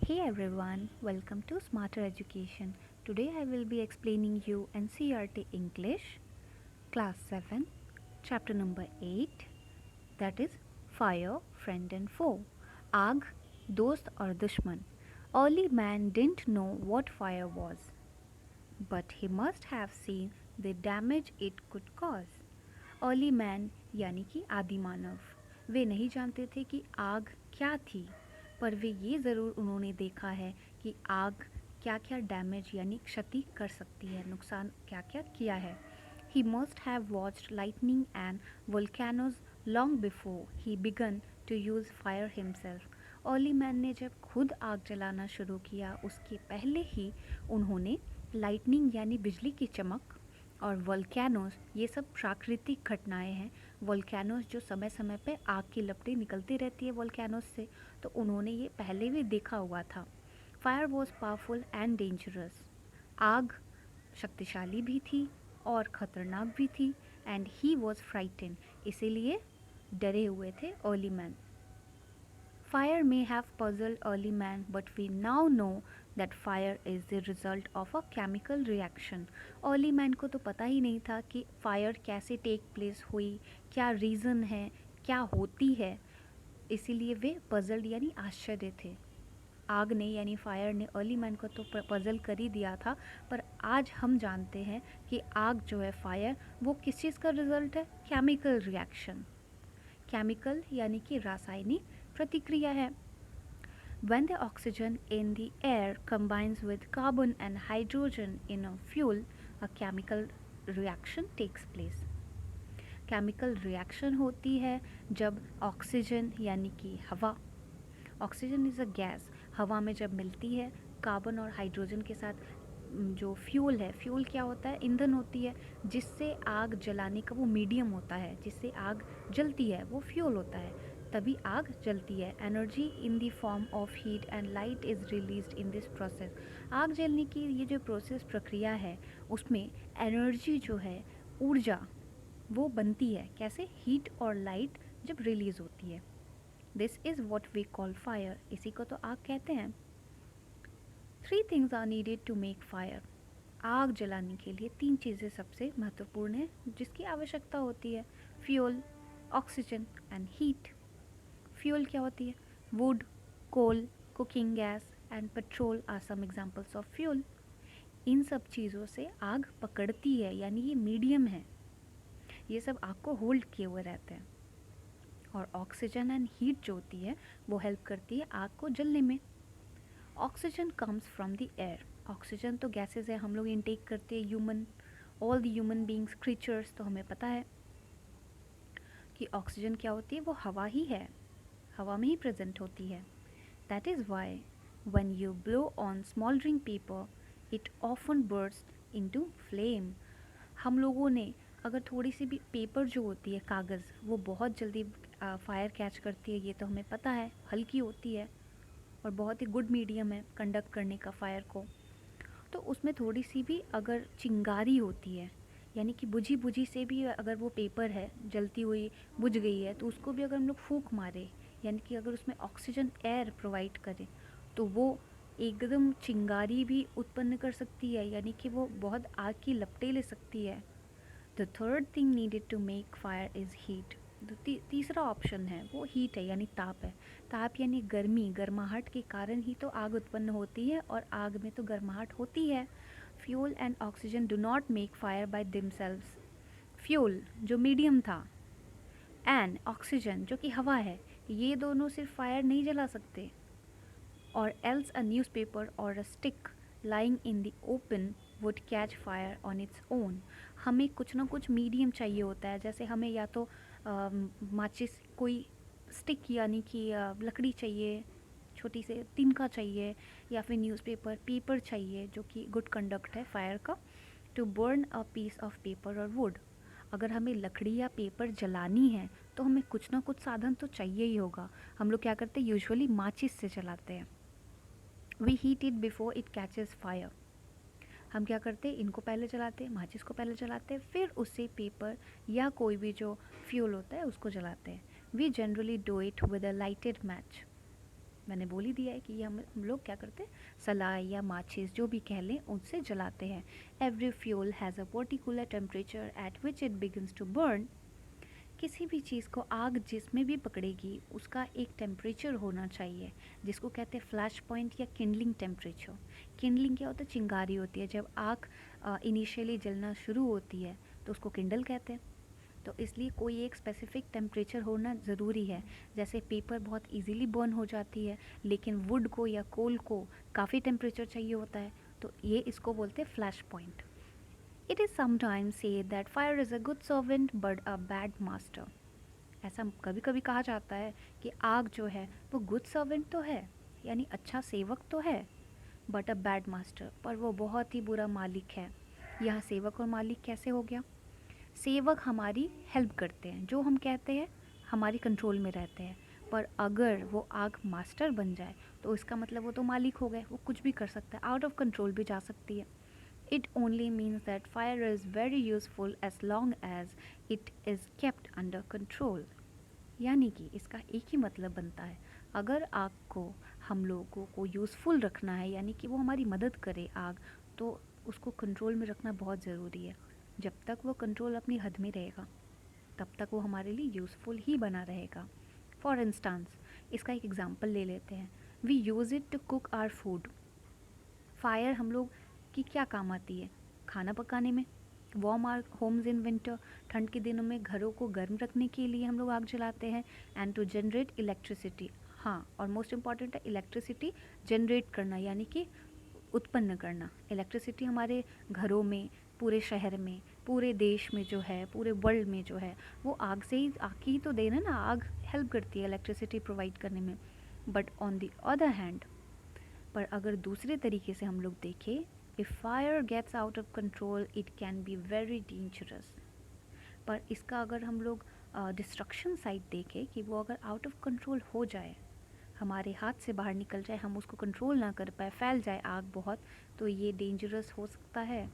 Hey everyone, welcome to Smarter Education. Today I will be explaining you NCERT English, Class 7, Chapter number 8, that is Fire, Friend and Foe. Aag, Dost or Dushman. Early man didn't know what fire was, but he must have seen the damage it could cause. Early man यानी कि आदि मानव वे नहीं जानते थे कि आग क्या थी, पर वे ये ज़रूर उन्होंने देखा है कि आग क्या क्या डैमेज यानी क्षति कर सकती है, नुकसान क्या क्या किया है. He must have watched lightning and volcanoes long before he began to use fire himself. Early man ने जब खुद आग जलाना शुरू किया उसके पहले ही उन्होंने लाइटनिंग यानी बिजली की चमक और वोल्केनोज, ये सब प्राकृतिक घटनाएं हैं. वोल्केनोज जो समय समय पे आग की लपटें निकलती रहती है वोल्केनोज से, तो उन्होंने ये पहले भी देखा हुआ था. Fire was powerful and dangerous. आग शक्तिशाली भी थी और ख़तरनाक भी थी. एंड ही वॉज फ्राइटन, इसीलिए डरे हुए थे early man. Fire may have puzzled early man, but we now know that fire is the result of a chemical reaction. Early man को तो पता ही नहीं था कि फायर कैसे टेक प्लेस हुई, क्या रीज़न है, क्या होती है. इसीलिए वे पजल्ड यानी आश्चर्य थे. आग ने यानी फायर ने अर्ली मैन को तो पजल कर ही दिया था, पर आज हम जानते हैं कि आग जो है फायर, वो किस चीज़ का रिजल्ट है? Chemical reaction. केमिकल यानी कि रासायनिक प्रतिक्रिया है. When the oxygen in the air combines with carbon and hydrogen in a fuel, a chemical reaction takes place. Chemical reaction होती है जब ऑक्सीजन यानी कि हवा, ऑक्सीजन इज़ अ गैस, हवा में जब मिलती है कार्बन और हाइड्रोजन के साथ, जो फ्यूल है, फ्यूल क्या होता है? ईंधन होती है, जिससे आग जलाने का वो मीडियम होता है, जिससे आग जलती है, वो फ्यूल होता है, तभी आग जलती है. Energy in the form of heat and light is released in this process. आग जलने की ये जो प्रोसेस प्रक्रिया है, उसमें एनर्जी जो है, ऊर्जा, वो बनती है. कैसे? हीट और लाइट जब रिलीज़ होती है. This is what we call fire, इसी को तो आग कहते हैं. 3 things are needed to make fire. आग जलाने के लिए 3 चीज़ें सबसे महत्वपूर्ण है जिसकी आवश्यकता होती है. Fuel, oxygen and heat. Fuel क्या होती है? Wood, coal, cooking gas and petrol are some examples of fuel. इन सब चीज़ों से आग पकड़ती है, यानी ये मीडियम है, ये सब आग को होल्ड किए हुए रहते हैं. और ऑक्सीजन एंड हीट जो होती है वो हेल्प करती है आग को जलने में. Oxygen comes from the air. Oxygen तो गैसेज है, हम लोग इनटेक करते हैं, human, all the human beings, creatures, तो हमें पता है कि ऑक्सीजन क्या होती है? वो हवा ही है, हवा में ही प्रेजेंट होती है. That is why when you blow on smoldering paper it often bursts into flame. हम लोगों ने अगर थोड़ी सी भी पेपर जो होती है, कागज़, वो बहुत जल्दी फायर कैच करती है, ये तो हमें पता है, हल्की होती है और बहुत ही गुड मीडियम है कंडक्ट करने का फायर को. तो उसमें थोड़ी सी भी अगर चिंगारी होती है, यानी कि बुझी बुझी से भी अगर वो पेपर है जलती हुई बुझ गई है, तो उसको भी अगर हम लोग फूंक मारे, यानी कि अगर उसमें ऑक्सीजन एयर प्रोवाइड करें, तो वो एकदम चिंगारी भी उत्पन्न कर सकती है, यानी कि वो बहुत आग की लपटें ले सकती है. The third thing needed to make fire is heat. तो तीसरा ऑप्शन है वो हीट है, यानी ताप है. ताप यानी गर्मी, गर्माहट के कारण ही तो आग उत्पन्न होती है, और आग में तो गर्माहट होती है. Fuel and oxygen do not make fire by themselves. Fuel जो मीडियम था एंड ऑक्सीजन जो कि हवा है, ये दोनों सिर्फ फायर नहीं जला सकते. और एल्स अ न्यूज़पेपर और a stick lying in the open would catch fire on its own. हमें कुछ ना कुछ मीडियम चाहिए होता है, जैसे हमें या तो माचिस, कोई स्टिक यानी कि लकड़ी चाहिए, छोटी से तिनका चाहिए, या फिर न्यूज़पेपर, पेपर चाहिए जो कि गुड कंडक्ट है फायर का. To burn a piece of paper और वुड. अगर हमें लकड़ी या पेपर जलानी है तो हमें कुछ ना कुछ साधन तो चाहिए ही होगा. हम लोग क्या करते हैं? यूजुअली माचिस से जलाते हैं. We heat it before it catches fire. हम क्या करते हैं? इनको पहले जलाते हैं, माचिस को पहले जलाते हैं, फिर उससे पेपर या कोई भी जो फ्यूल होता है उसको जलाते हैं. We generally do it with a lighted match. मैंने बोल ही दिया है कि ये हम लोग क्या करते हैं, सलाई या माचिस जो भी कह लें उनसे जलाते हैं. Every fuel has a particular temperature at which it begins to burn. किसी भी चीज़ को आग जिसमें भी पकड़ेगी उसका एक टेम्परेचर होना चाहिए जिसको कहते हैं फ्लैश पॉइंट या किंडलिंग टेम्परेचर. किंडलिंग क्या होता है, चिंगारी होती है. जब आग इनिशियली जलना शुरू होती है तो उसको किंडल कहते हैं. तो इसलिए कोई एक स्पेसिफिक टेम्परेचर होना ज़रूरी है. जैसे पेपर बहुत इजीली बर्न हो जाती है, लेकिन वुड को या कोल को काफ़ी टेम्परेचर चाहिए होता है. तो ये इसको बोलते हैं flash point. It is sometimes say that fire is a good servant but a bad master. ऐसा कभी कभी कहा जाता है कि आग जो है वो गुड सर्वेंट तो है, यानी अच्छा सेवक तो है, बट अ बैड मास्टर, पर वो बहुत ही बुरा मालिक है. यहाँ सेवक और मालिक कैसे हो गया? सेवक हमारी हेल्प करते हैं, जो हम कहते हैं हमारी कंट्रोल में रहते हैं. पर अगर वो आग मास्टर बन जाए तो इसका मतलब वो तो मालिक हो गए, वो कुछ भी कर सकता है, आउट ऑफ कंट्रोल भी जा सकती है. It only means that fire is very useful as long as it is kept under control. यानी कि इसका एक ही मतलब बनता है, अगर आग को हम लोगों को यूज़फुल रखना है, यानी कि वो हमारी मदद करे आग, तो उसको कंट्रोल में रखना बहुत ज़रूरी है. जब तक वो कंट्रोल अपनी हद में रहेगा तब तक वो हमारे लिए यूज़फुल ही बना रहेगा. फॉर इंस्टांस, इसका एक एग्ज़ाम्पल ले लेते हैं. We use it to cook our food. Fire हम लोग की क्या काम आती है? खाना पकाने में. Warm our homes in winter. ठंड के दिनों में घरों को गर्म रखने के लिए हम लोग आग जलाते हैं. And to generate electricity. हाँ, और मोस्ट इम्पॉर्टेंट है इलेक्ट्रिसिटी जनरेट करना, यानी कि उत्पन्न करना. इलेक्ट्रिसिटी हमारे घरों में, पूरे शहर में, पूरे देश में जो है, पूरे वर्ल्ड में जो है, वो आग से ही, आग की ही तो देन है ना. आग हेल्प करती है इलेक्ट्रिसिटी प्रोवाइड करने में. But on the other hand, पर अगर दूसरे तरीके से हम लोग देखें, if fire gets out of control it can be very dangerous. पर इसका अगर हम लोग डिस्ट्रक्शन साइड देखें कि वो अगर आउट ऑफ कंट्रोल हो जाए, हमारे हाथ से बाहर निकल जाए, हम उसको कंट्रोल ना कर पाए, फैल जाए आग बहुत, तो ये डेंजरस हो सकता है.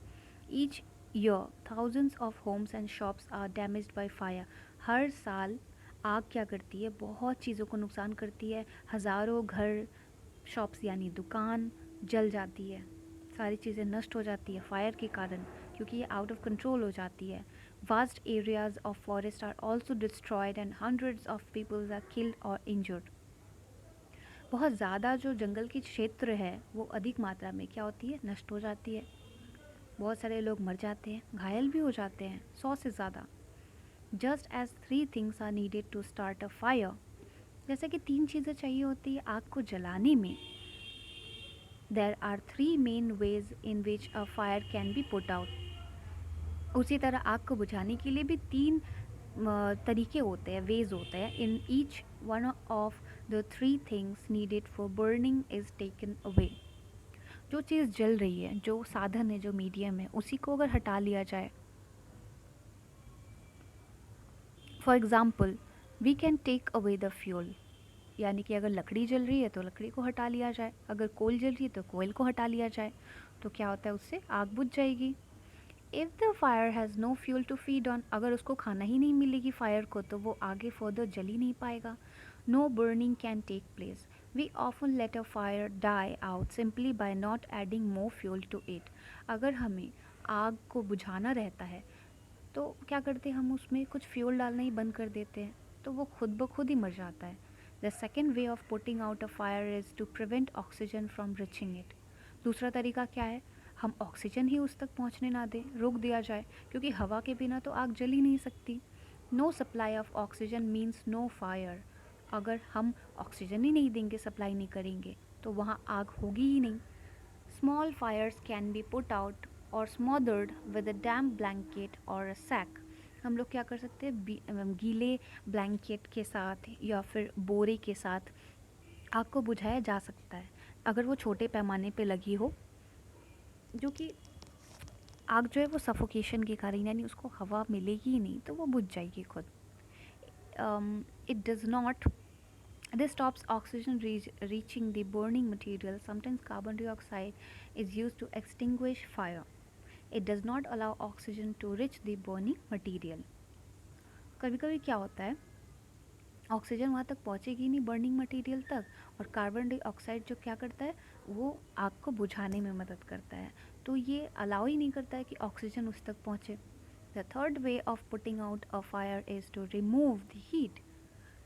Each year thousands of homes and shops are damaged by fire. हर साल आग क्या करती है, बहुत चीज़ों को नुकसान करती है. हज़ारों घर, शॉप्स यानी दुकान जल जाती है. सारी चीज़ें नष्ट हो जाती है फायर के कारण, क्योंकि ये आउट ऑफ कंट्रोल हो जाती है. Vast areas of forest are also destroyed and hundreds of peoples are killed और इंजर्ड. बहुत ज़्यादा जो जंगल की क्षेत्र है वो अधिक मात्रा में क्या होती है, नष्ट हो जाती है. बहुत सारे लोग मर जाते हैं, घायल भी हो जाते हैं, 100 से ज़्यादा. Just as three things are needed to start a fire. जैसे कि तीन चीज़ें चाहिए होती है आग को जलाने में. There are three main ways in which a fire can be put out. उसी तरह आग को बुझाने के लिए भी तीन तरीके होते हैं, वेज होते हैं. In each one of the three things needed for burning is taken away. जो चीज़ जल रही है, जो साधन है, जो मीडियम है, उसी को अगर हटा लिया जाए. For example, we can take away the fuel. यानी कि अगर लकड़ी जल रही है तो लकड़ी को हटा लिया जाए, अगर कोल जल रही है तो कोयल को हटा लिया जाए, तो क्या होता है, उससे आग बुझ जाएगी. If the fire has no fuel to feed on. अगर उसको खाना ही नहीं मिलेगी फायर को, तो वो आगे फर्दर जल ही नहीं पाएगा. No burning can take place. We often let a fire die out simply by not adding more fuel to it. अगर हमें आग को बुझाना रहता है तो क्या करते हैं, हम उसमें कुछ फ्यूल डालना ही बंद कर देते हैं, तो वो खुद ब खुद ही मर जाता है. The second way of putting out a fire is to prevent oxygen from reaching it. दूसरा तरीका क्या है, हम ऑक्सीजन ही उस तक पहुंचने ना दें, रोक दिया जाए, क्योंकि हवा के बिना तो आग जल ही नहीं सकती. No supply of oxygen means no fire. अगर हम ऑक्सीजन ही नहीं देंगे, सप्लाई नहीं करेंगे, तो वहाँ आग होगी ही नहीं. Small fires can be put out or smothered with a damp blanket or a sack. हम लोग क्या कर सकते हैं, गीले ब्लैंकेट के साथ या फिर बोरे के साथ आग को बुझाया जा सकता है. अगर वो छोटे पैमाने पे लगी हो, जो कि आग जो है वो सफोकेशन के कारण, यानी उसको हवा मिलेगी ही नहीं, तो वो बुझ जाएगी खुद. It does not. This stops oxygen reaching the burning material. Sometimes carbon dioxide is used to extinguish fire. It does not allow oxygen to reach the burning material. कभी कभी क्या होता है, ऑक्सीजन वहाँ तक पहुँचेगी नहीं बर्निंग मटेरियल तक, और कार्बन डाइऑक्साइड जो क्या करता है वो आग को बुझाने में मदद करता है, तो ये अलाउ ही नहीं करता है कि ऑक्सीजन उस तक पहुँचे। The third way of putting out a fire is to remove the heat.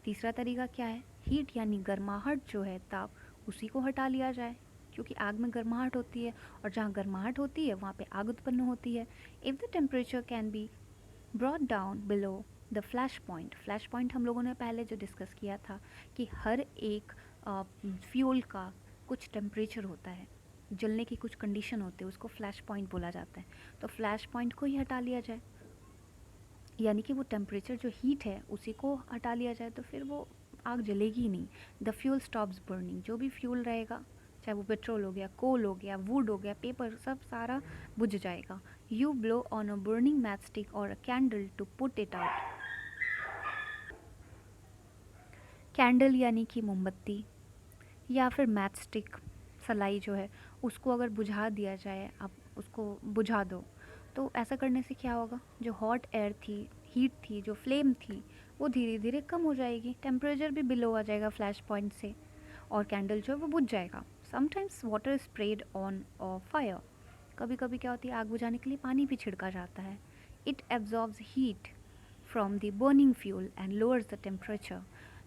तीसरा तरीका क्या है, हीट यानी गर्माहट जो है, ताप, उसी को हटा लिया जाए, क्योंकि आग में गर्माहट होती है, और जहाँ गर्माहट होती है वहाँ पे आग उत्पन्न होती है। If the temperature can be brought down below the flash point. Flash point हम लोगों ने पहले जो डिस्कस किया था कि हर एक फ्यूल का कुछ टेम्परेचर होता है, जलने की कुछ कंडीशन होती है, उसको फ्लैश पॉइंट बोला जाता है। तो फ्लैश पॉइंट को ही हटा लिया जाए, यानी कि वो टेम्परेचर जो हीट है उसी को हटा लिया जाए, तो फिर वो आग जलेगी ही नहीं। The fuel stops burning. जो भी फ्यूल रहेगा, चाहे वो पेट्रोल हो गया, कोल हो गया, वुड हो गया, पेपर, सब सारा बुझ जाएगा। You blow on a burning match stick or a candle to put it out. Candle यानी कि मोमबत्ती या फिर मैच स्टिक, सलाई जो है, उसको अगर बुझा दिया जाए, आप उसको बुझा दो, तो ऐसा करने से क्या होगा, जो हॉट एयर थी, हीट थी, जो फ्लेम थी, वो धीरे धीरे कम हो जाएगी, टेम्परेचर भी बिलो आ जाएगा फ्लैश पॉइंट से, और कैंडल जो है वो बुझ जाएगा। Sometimes water spread on fire. कभी कभी क्या होती है, आग बुझाने के लिए पानी भी छिड़का जाता है। It absorbs heat from the burning fuel and lowers the temperature.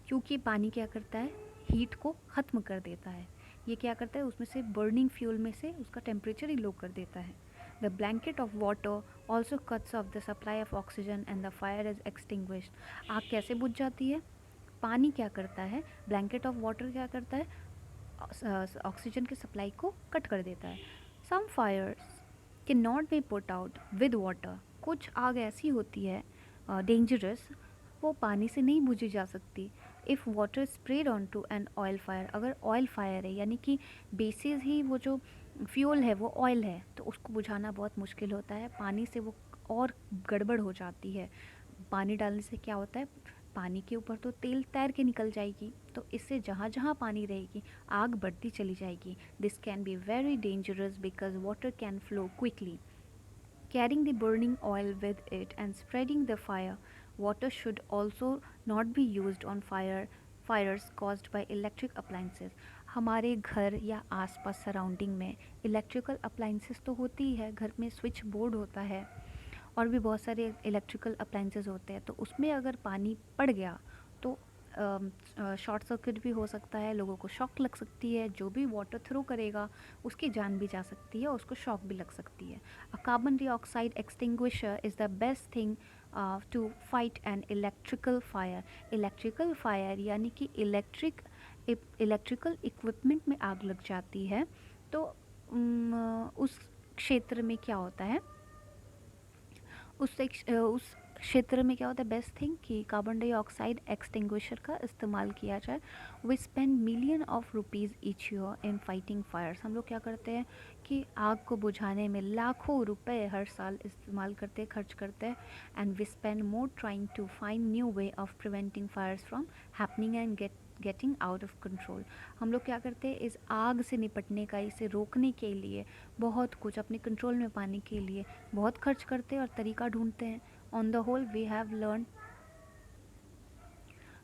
क्योंकि पानी क्या करता है, हीट को ख़त्म कर देता है। ये क्या करता है, उसमें से बर्निंग फ्यूल में से उसका टेम्परेचर ही लो कर देता है। The blanket of water also cuts of the supply of oxygen and the fire is extinguished. आग कैसे बुझ जाती है, पानी क्या करता है, ब्लैंकेट ऑफ वाटर क्या करता है, ऑक्सीजन की सप्लाई को कट कर देता है। Some fires can not be put out with water. कुछ आग ऐसी होती है डेंजरस, वो पानी से नहीं बुझी जा सकती। If water spread on to an oil fire, अगर ऑयल फायर है यानी कि बेसिस ही वो जो फ्यूल है वो ऑयल है, तो उसको बुझाना बहुत मुश्किल होता है, पानी से वो और गड़बड़ हो जाती है। पानी डालने से क्या होता है, पानी के ऊपर तो तेल तैर के निकल जाएगी, तो इससे जहाँ जहाँ पानी रहेगी आग बढ़ती चली जाएगी। This can be very dangerous because water can flow quickly carrying the burning oil with it and spreading the fire. Water should also not be used on fires caused by electric appliances. हमारे घर या आसपास surrounding में electrical appliances तो होती ही है, घर में स्विच बोर्ड होता है और भी बहुत सारे इलेक्ट्रिकल अप्लाइंसेस होते हैं, तो उसमें अगर पानी पड़ गया तो शॉर्ट सर्किट भी हो सकता है, लोगों को शॉक लग सकती है, जो भी वाटर थ्रो करेगा उसकी जान भी जा सकती है और उसको शॉक भी लग सकती है। A carbon dioxide extinguisher is the best thing to fight an electrical fire. Electrical fire यानी कि इलेक्ट्रिकल इक्विपमेंट में आग लग जाती है, तो उस क्षेत्र में क्या होता है, उस क्षेत्र में क्या होता है, बेस्ट थिंग कि कार्बन डाइऑक्साइड एक्सटिंग्विशर का इस्तेमाल किया जाए। We spend million of rupees each year in fighting fires. हम लोग क्या करते हैं कि आग को बुझाने में लाखों रुपए हर साल इस्तेमाल करते हैं, खर्च करते हैं। And we spend more trying to find new way of preventing fires from happening and getting out of control. हम लोग क्या करते हैं, इस आग से निपटने का, इसे रोकने के लिए बहुत कुछ अपने कंट्रोल में पाने के लिए बहुत खर्च करते हैं और तरीका ढूंढते हैं। On the whole we have learn,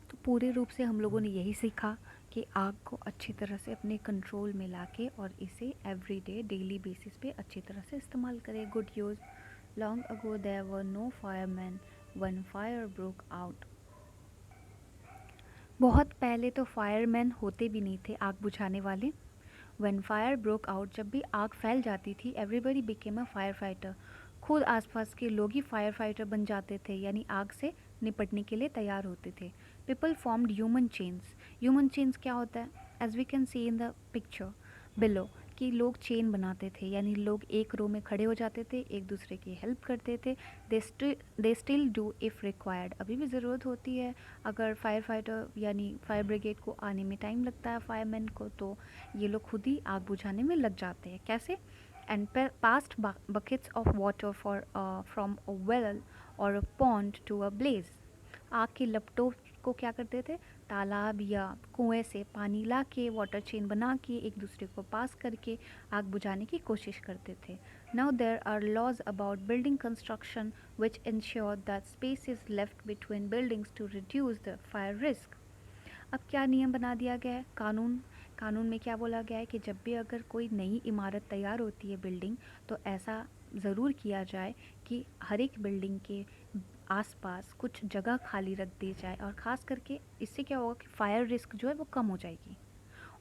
तो पूरे रूप से हम लोगों ने यही सीखा कि आग को अच्छी तरह से अपने कंट्रोल में लाके और इसे एवरीडे डेली बेसिस पे अच्छी तरह से इस्तेमाल करें। Good use. Long ago there were no fireman when fire broke out. बहुत पहले तो फायरमैन होते भी नहीं थे, आग बुझाने वाले। व्हेन फायर ब्रोक आउट, जब भी आग फैल जाती थी, everybody became a fire fighter. खुद आसपास के लोग ही फायर फाइटर बन जाते थे, यानी आग से निपटने के लिए तैयार होते थे। People formed human chains. Human chains क्या होता है, as we can see in the picture below, कि लोग चेन बनाते थे, यानी लोग एक रो में खड़े हो जाते थे, एक दूसरे की हेल्प करते थे। They still do if required. अभी भी ज़रूरत होती है, अगर फायर फाइटर यानी फायर ब्रिगेड को आने में टाइम लगता है फायरमैन को, तो ये लोग खुद ही आग बुझाने में लग जाते हैं। कैसे, and passed buckets of water for from a well or a pond to a blaze. आग के लपटों को क्या करते थे, तालाब या कुएं से पानी ला के, वाटर चेन बना के, एक दूसरे को पास करके आग बुझाने की कोशिश करते थे। Now there are laws about building construction which ensure that space is left between buildings to reduce the fire risk. अब क्या नियम बना दिया गया है, कानून में क्या बोला गया है कि जब भी अगर कोई नई इमारत तैयार होती है बिल्डिंग, तो ऐसा ज़रूर किया जाए कि हर एक बिल्डिंग के आसपास कुछ जगह खाली रख दी जाए, और ख़ास करके इससे क्या होगा कि फायर रिस्क जो है वो कम हो जाएगी।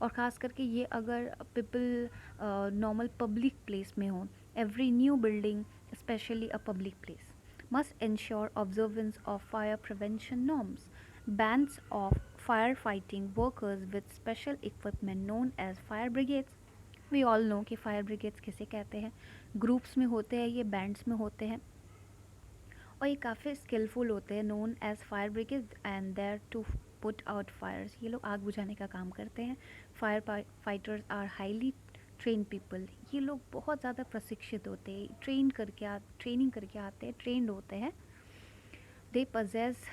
और ख़ास करके ये अगर पीपल नॉर्मल पब्लिक प्लेस में हो, every new building specially a public place must ensure observance of fire prevention norms. Bands of firefighting workers with special equipment known as fire brigades. We all know कि fire brigades किसे कहते हैं। Groups में होते हैं, ये bands में होते हैं, और ये काफ़ी स्किलफुल होते हैं, known as fire brigade and there to put out fires. ये लोग आग बुझाने का काम करते हैं। Fire fighters are highly train people. ये लोग बहुत ज़्यादा प्रशिक्षित होते हैं, ट्रेनिंग करके आते हैं, ट्रेंड होते हैं। They possess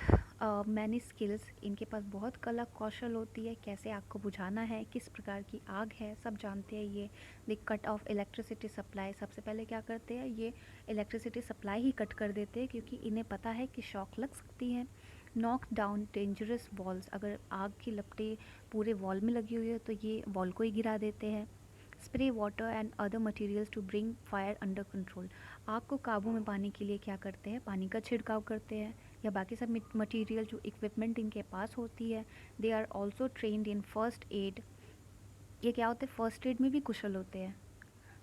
many skills. इनके पास बहुत कला कौशल होती है, कैसे आग को बुझाना है, किस प्रकार की आग है, सब जानते हैं ये। दे कट ऑफ इलेक्ट्रिसिटी सप्लाई। सबसे पहले क्या करते हैं, ये इलेक्ट्रिसिटी सप्लाई ही कट कर देते हैं, क्योंकि इन्हें पता है कि शॉक लग सकती है। Knock down dangerous walls. अगर आग की लपटें पूरे वॉल में लगी हुई है तो ये वॉल को ही गिरा देते हैं। Spray water and other materials to bring fire under control. आग को काबू में पाने के लिए क्या करते हैं, पानी का छिड़काव करते हैं, या बाकी सब मटेरियल जो इक्विपमेंट इनके पास होती है। They are also trained in first aid. ये क्या होते हैं, फर्स्ट एड में भी कुशल होते हैं,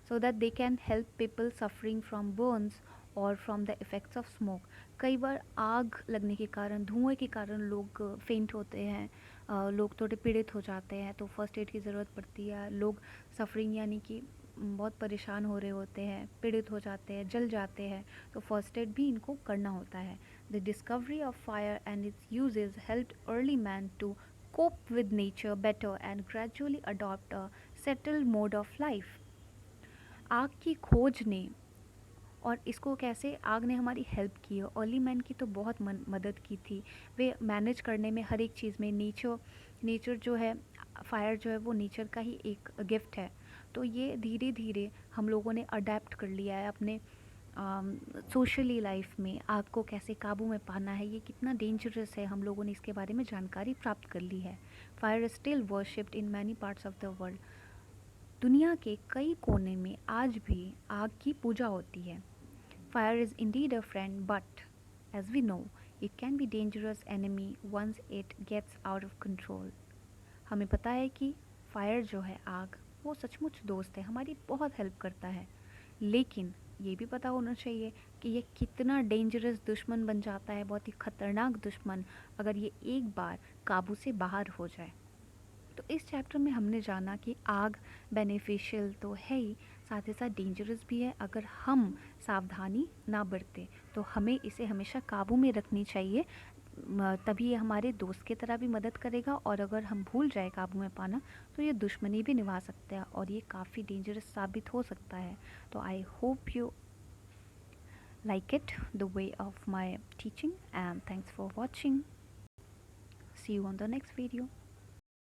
so that they can help people suffering from burns or from the effects of smoke. कई बार आग लगने के कारण, धुएं के कारण लोग फेंट होते हैं, लोग थोड़े पीड़ित हो जाते हैं, तो फर्स्ट एड की ज़रूरत पड़ती है। लोग सफरिंग यानी कि बहुत परेशान हो रहे होते हैं, पीड़ित हो जाते हैं, जल जाते हैं, तो फर्स्ट एड भी इनको करना होता है। The discovery of fire and its uses helped early man to cope with nature better and gradually adopt a settled mode of life. आग की खोज ने, और इसको कैसे आग ने हमारी हेल्प की है, अर्ली मैन की तो बहुत मदद की थी। वे मैनेज करने में, हर एक चीज़ में, नेचर जो है, फायर जो है वो नेचर का ही एक गिफ्ट है। तो ये धीरे धीरे हम लोगों ने अडेप्ट कर लिया है अपने सोशली लाइफ में। आग को कैसे काबू में पाना है, ये कितना डेंजरस है, हम लोगों ने इसके बारे में जानकारी प्राप्त कर ली है। Fire is still worshipped in many parts of the world. दुनिया के कई कोने में आज भी आग की पूजा होती है। Fire is indeed a friend, but as we know it can be dangerous enemy once it gets out of control. हमें पता है कि फायर जो है, आग, वो सचमुच दोस्त है, हमारी बहुत हेल्प करता है, लेकिन ये भी पता होना चाहिए कि ये कितना डेंजरस दुश्मन बन जाता है, बहुत ही ख़तरनाक दुश्मन, अगर ये एक बार काबू से बाहर हो जाए। तो इस चैप्टर में हमने जाना कि आग बेनिफिशियल तो है ही, साथ ही साथ डेंजरस भी है। अगर हम सावधानी ना बरतें तो हमें इसे हमेशा काबू में रखनी चाहिए, तभी ये हमारे दोस्त की तरह भी मदद करेगा, और अगर हम भूल जाए काबू में पाना तो ये दुश्मनी भी निभा सकता है, और ये काफ़ी डेंजरस साबित हो सकता है। तो I hope you like it the way of my teaching, and thanks for watching. See you on the next video.